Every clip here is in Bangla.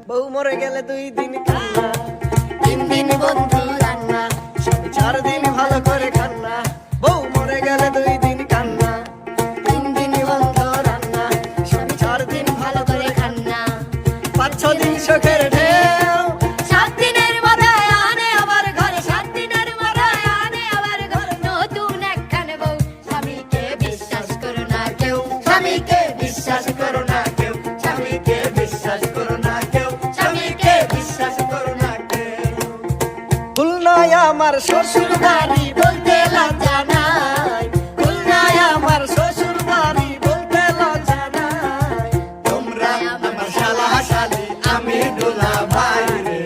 বউ মরে গেলে 2 দিন কান্না, 3 দিন বন্ধু রান্না, 4 দিন ভালো করে খান্না। বউ মরে গেলে 2 দিন কান্না, 3 দিন বন্ধু রান্না, 4 দিন ভালো করে খান্না। 5-6 দিন সুখের ঢেউ, 7 দিনের মাথায় আনে আবার ঘরে, 7 দিনের মাথায় আনে আবার ঘরে। নতুন একখান বউ, স্বামীকে বিশ্বাস করো না কেউ, স্বামীকে বিশ্বাস করো না কেউ, স্বামীকে বিশ্বাস করো না কেউ, স্বামীকে বিশ্বাস করো না কেউ। খুলনায় আমার শ্বশুর বাড়ি বলতে লজ্জা নাই, খুলনায় আমার শ্বশুর বাড়ি বলতে লজ্জা নাই। তোমরা আমার শালা শালি, আমি দুলা ভাই রে,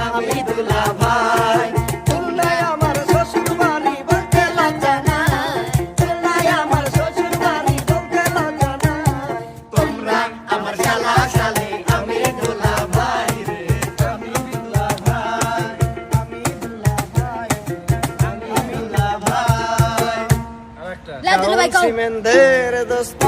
আমি দুলা ভাই। খুলনায় আমার শ্বশুর বাড়ি বলতে লজ্জা নাই, খুলনায় আমার শ্বশুর বাড়ি বলতে লজ্জা নাই। তোমরা আমার শালা শালি, আমি দুলা ভাই রে, আমি দুলা ভাই, আমি দুলা ভাই, আমি দুলা ভাই। সিমেন্দের দোস্ত